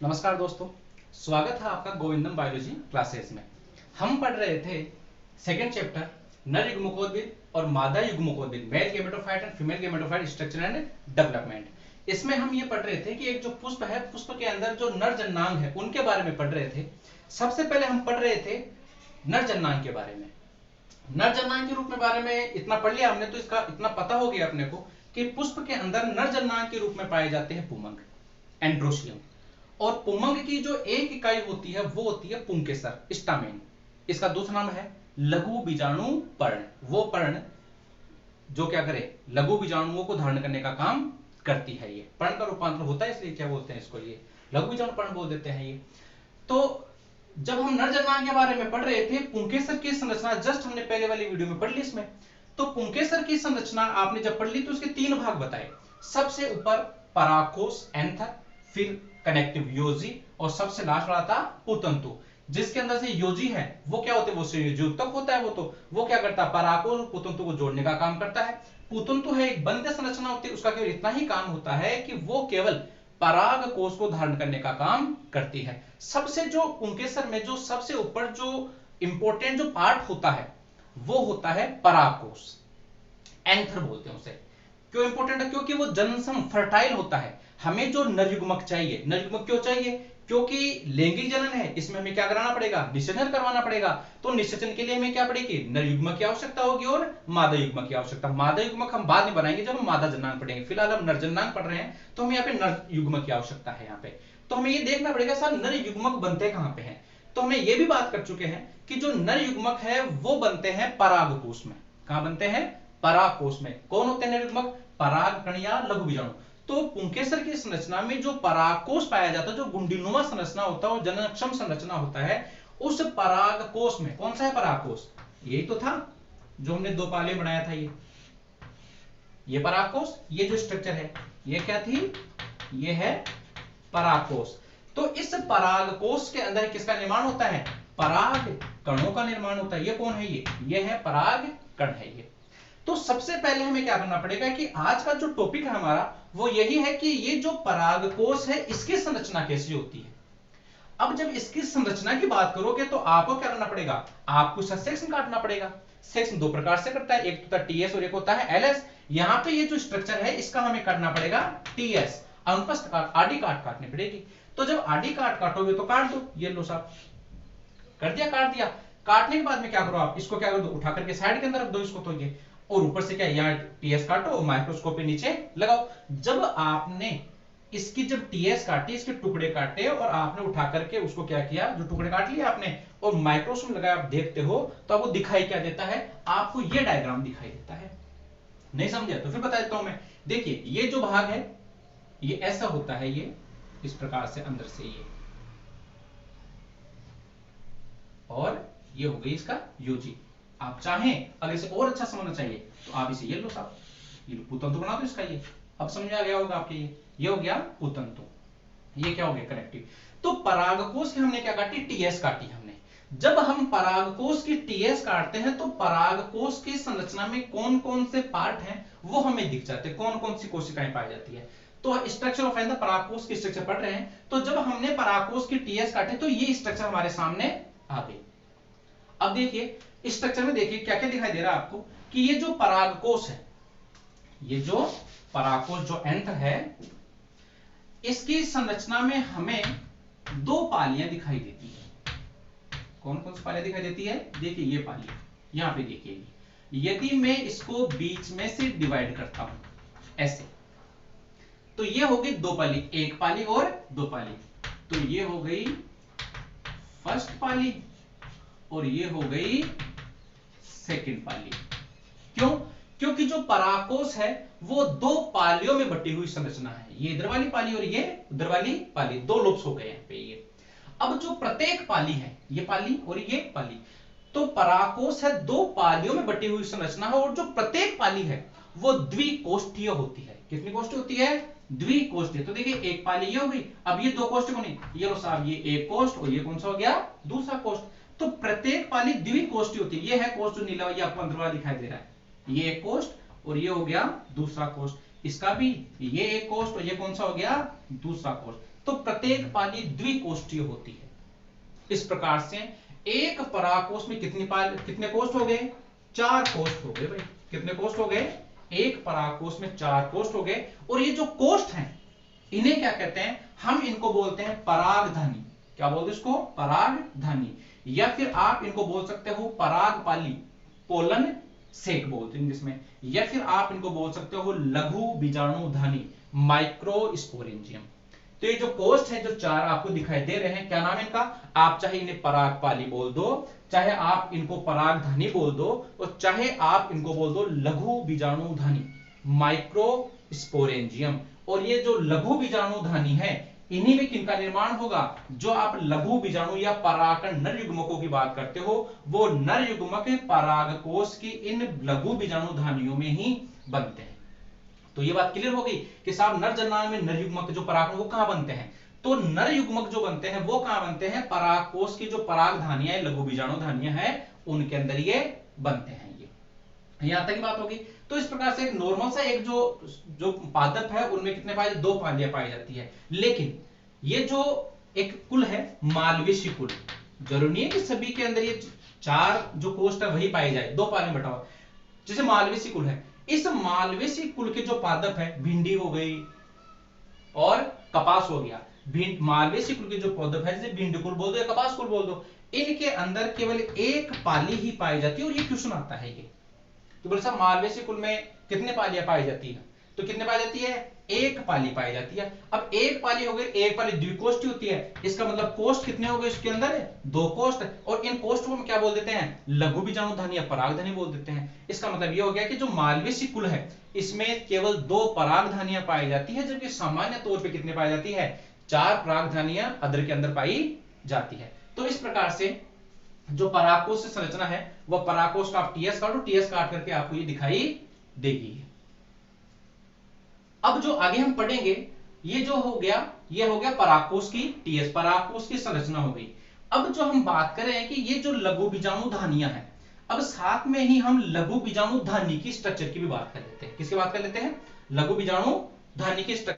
नमस्कार दोस्तों, स्वागत है आपका गोविंदम बायोलॉजी क्लासेस में। हम पढ़ रहे थे सेकंड चैप्टर नर युग्मकोद्भिद और मादा युग्मकोद्भिद, male gametophyte and female gametophyte structure and development. इसमें हम ये पढ़ रहे थे कि एक जो पुष्प है, पुष्प के अंदर जो नर जननांग है उनके बारे में पढ़ रहे थे। सबसे पहले हम पढ़ रहे थे नर जननांग के बारे में। नर जननांग के रूप में बारे में इतना पढ़ लिया हमने, तो इसका इतना पता हो गया अपने को कि पुष्प के अंदर नर जननांग के रूप में पाए जाते हैं पुमंग, एंड्रोशियम। और पुमंग की जो एक इकाई होती है वो होती है पुंकेसर, स्टामेन। इसका दूसरा नाम है लघु बीजाणु पर्ण। वो पर्ण जो क्या करे, लघु बीजाणुओं को धारण करने का काम करती है। ये पर्ण का रूपांतर होता है, इसलिए क्या बोलते हैं इसको, ये लघु बीजाणु पर्ण बोल देते हैं ये। तो जब हम नर जननांग के बारे में पढ़ रहे थे, पुंकेसर की संरचना जस्ट हमने पहले वाली वीडियो में पढ़ ली इसमें। तो पुंकेसर की संरचना आपने जब पढ़ ली तो उसके तीन भाग बताए। सबसे ऊपर परागकोश एंथर, फिर कनेक्टिव योजी, और सबसे लास्ट वाला था पुतंतु, जिसके अंदर से योजी है वो क्या होते हैं, वो संयोजक होता है। वो क्या करता है, परागकोश और पुतंतु को जोड़ने का काम करता है। पुतंतु है एक बंद संरचना होती है, उसका केवल इतना ही काम होता है कि वो केवल पराग कोश को धारण करने का काम करती है। सबसे जो पुंकेसर में जो सबसे ऊपर जो इंपॉर्टेंट जो पार्ट होता है वो होता है परागकोश, एंथर बोलते हैं उसे। क्यों इंपॉर्टेंट है, क्योंकि वो जन्मसम फर्टाइल होता है। हमें जो नरयुग्मक चाहिए, नरयुग्मक क्यों चाहिए, क्योंकि लैंगिक जनन है, इसमें हमें क्या कराना पड़ेगा, निषेचन करवाना पड़ेगा। तो निषेचन के लिए हमें क्या पड़ेगी, नरयुग्मक की आवश्यकता होगी और मादा युग्मक की आवश्यकता। मादा युग्मक हम बाद में बनाएंगे जब हम मादा जननांग पढ़ेंगे। फिलहाल हम नर जननांग पढ़ रहे हैं तो हमें यहाँ पे नर युग्मक की आवश्यकता है। यहाँ पे तो हमें ये देखना पड़ेगा सर नर युग्मक बनते कहां पे हैं। तो हमें ये भी बात कर चुके हैं कि जो नर युग्मक है वो बनते हैं परागकोश में। कहां बनते हैं, परागकोश में। कौन होते हैं नर युग्मक, परागकण या लघु बीजाणु। तो पुंकेसर की संरचना में जो परागकोश पाया जाता है, जो गुंडीनुमा संरचना होता है और जननक्षम संरचना होता है, उस परागकोश में कौन सा है परागकोश, यही तो था जो हमने दो पाले बनाया था। ये परागकोश, ये जो स्ट्रक्चर है ये क्या थी, ये है परागकोश। तो इस परागकोश के अंदर किसका निर्माण होता है, पराग कणों का निर्माण होता है। ये कौन है, ये है पराग कण है ये। तो सबसे पहले हमें क्या करना पड़ेगा कि आज का जो टॉपिक है हमारा वो यही है कि ये जो परागकोश है इसकी संरचना कैसी होती है। अब जब इसकी संरचना की बात करोगे तो आपको क्या करना पड़ेगा, आपको सेक्शन काटना पड़ेगा। सेक्शन दो प्रकार से करता है, एक होता है टीएस और एक होता है एलएस। यहां पे ये जो स्ट्रक्चर है इसका हमें करना पड़ेगा टीएस, अनुप्रस्थ काट, आडी काट काटनी पड़ेगी। तो जब आडी काट काटोगे तो काट दो, ये लो साहब कर दिया, काट दिया। काटने के बाद में क्या करो, आप इसको क्या कर दो, उठा करके साइड के अंदर रख दो इसको। तो ये और ऊपर से क्या, यहाँ टीएस काटो और माइक्रोस्कोप पे नीचे लगाओ। जब आपने इसकी जब टीएस काटी, इसके टुकड़े काटे और आपने उठा करके उसको क्या किया, जो टुकड़े काट लिए आपने और माइक्रोस्कोप लगाया, आप देखते हो तो आपको दिखाई क्या देता है, आपको ये डायग्राम दिखाई देता है। नहीं समझे तो फिर बता देता हूं मैं। देखिए ये जो भाग है ये ऐसा होता है, ये इस प्रकार से अंदर से ये, और ये हो गई इसका यूजी। आप चाहें अगर इसे और अच्छा समझना चाहिए तो आप इसे ये लो साहब, ये पुतंतु बना दो इसका। ये अब समझ आ गया होगा आपके, ये हो गया पुतंतु, ये क्या हो गया कनेक्टिव। तो परागकोश की हमने क्या काटी, टीएस काटी हमने। जब हम परागकोश की टीएस काटते हैं तो परागकोश की संरचना में कौन कौन से पार्ट हैं वो हमें दिख जाते हैं, कौन कौन सी कोशिकाएं पाई जाती है। तो स्ट्रक्चर ऑफ एंड परागकोश की स्ट्रक्चर पढ़ रहे हैं, तो जब हमने परागकोश की टीएस काटे तो ये स्ट्रक्चर हमारे सामने आ गई। अब देखिए स्ट्रक्चर में देखिए क्या क्या दिखाई दे रहा है आपको, कि ये जो परागकोश है, ये जो परागकोश जो एंथर है, इसकी संरचना में हमें दो पालियां दिखाई देती है। कौन कौन सी पालियां दिखाई देती है, देखिए ये पाली, यहां पे देखिए। यदि मैं इसको बीच में से डिवाइड करता हूं ऐसे, तो ये हो गई दो पाली, एक पाली और दो पाली। तो ये हो गई फर्स्ट पाली और ये हो गई सेकंड पाली। क्यों, क्योंकि जो परागकोश है वो दो पालियों में बटी हुई संरचना है। ये इधर वाली पाली और ये उधर वाली पाली, दो लूप्स हो गए यहाँ पे ये। अब जो प्रत्येक पाली है, ये पाली और ये पाली, तो परागकोश है दो पालियों में बटी हुई संरचना है, और जो प्रत्येक पाली है वो द्विकोष्ठीय होती है। कितनी कोष्ठी होती है, द्विकोष्ठीय। तो देखिए एक पाली ये हो गई, अब ये दो कोष्ठ बनी, ये लो साहब ये एक कोष्ठ और ये कौन सा हो गया, दूसरा कोष्ठ। तो प्रत्येक पाली द्विकोष्ठी होती है। ये है कोष्ठ जो नीला, ये आपको अंदर वाला दिखाई दे रहा है, ये एक कोष्ठ और ये हो गया दूसरा कोष्ठ। इसका भी ये एक कोष्ठ और ये कौन सा हो गया, दूसरा कोष्ठ। तो प्रत्येक पाली द्विकोष्ठीय होती है। इस प्रकार से एक परागकोश में कितने कोष्ठ हो गए? 4 कोष्ठ हो गए भाई। कितने कोष्ठ हो गए? एक परागकोश में 4 कोष्ठ हो गए। और ये जो कोष्ठ हैं इन्हें क्या कहते हैं? हम इनको बोलते हैं परागधानी। क्या बोलते हैं इसको? परागधानी। या फिर आप इनको बोल सकते हो परागपाली, पोलन सेक बोलते हैं इंग्लिश में। या फिर आप इनको बोल सकते हो लघु बीजाणुधानी, माइक्रोस्पोरेंजियम। तो ये जो कोष्ठ है, जो 4 आपको दिखाई दे रहे हैं, क्या नाम है इनका? आप चाहे इन्हें परागपाली बोल दो, चाहे आप इनको परागधानी बोल दो, और चाहे आप इनको बोल दो लघु बीजाणुधानी, माइक्रोस्पोरेंजियम। और ये जो लघु बीजाणुधानी है, इन्हीं में किनका निर्माण होगा? जो आप लघु बीजाणु या परागकण नर युग्मकों की बात करते हो, वो नर युग्मक परागकोश की इन लघु बीजाणुधानियों में ही बनते हैं। तो ये बात क्लियर हो गई कि साहब नर जन्मांग में नर युग्मक जो परागकण वो कहां बनते हैं? तो नर युग्मक जो बनते हैं वो कहां बनते हैं? परागकोश की जो परागधानियां, लघु बीजाणुधानियां हैं, उनके अंदर ये बनते हैं। ये यहां तक की बात होगी। तो इस प्रकार से एक नॉर्मल सा एक जो पादप है, उनमें कितने पाए? 2 पालियां पाई जाती है। लेकिन ये जो एक कुल है मालवेशी कुल, जरूरी नहीं है कि सभी के अंदर ये 4 जो कोष्ठ है वही पाए जाए, 2 पालियां बटा हुआ। जैसे मालवेशी कुल है, इस मालवेशी कुल के जो पादप है, भिंडी हो गई और कपास हो गया। मालवेशी कुल के जो पादप है, जैसे भिंडी कुल बोल दो या कपास कुल बोल दो, इनके अंदर केवल एक पाली ही पाई जाती है। और ये क्वेश्चन आता है ये, तो बोले साहब मालवेशी कुल में कितने पालियां पाई जाती है? तो कितने पाई जाती है? एक पाली पाई जाती है। अब एक पाली हो गई, एक पाली द्विकोष्ठी होती है। इसका मतलब कोष्ठ कितने हो गए इसके अंदर? 2 कोष्ठ। और इन कोष्ठ को हम क्या बोल देते हैं? लघु बीजाणुधानी या परागधानी बोल देते हैं। इसका मतलब ये हो गया कि जो मालवेशी कुल है, इसमें केवल 2 परागधानियां पाई जाती है, जबकि सामान्य तौर पर कितने पाई जाती है? 4 परागधानियां अदर के अंदर पाई जाती है। तो इस प्रकार से जो परागकोश से संरचना है, वह परागकोश का आप टीएस काटो, टीएस काट करके आपको ये दिखाई देगी। अब जो आगे हम पढ़ेंगे, ये जो हो गया, ये हो गया परागकोश की टीएस, परागकोश की संरचना हो गई। अब जो हम बात कर रहे हैं कि ये जो लघु बीजाणुधानियां हैं, अब साथ में ही हम लघु बीजाणुधानी की स्ट्रक्चर की भी बात कर लेते हैं। किसकी बात कर लेते हैं? लघु बीजाणुधानी की स्ट्रक्चर।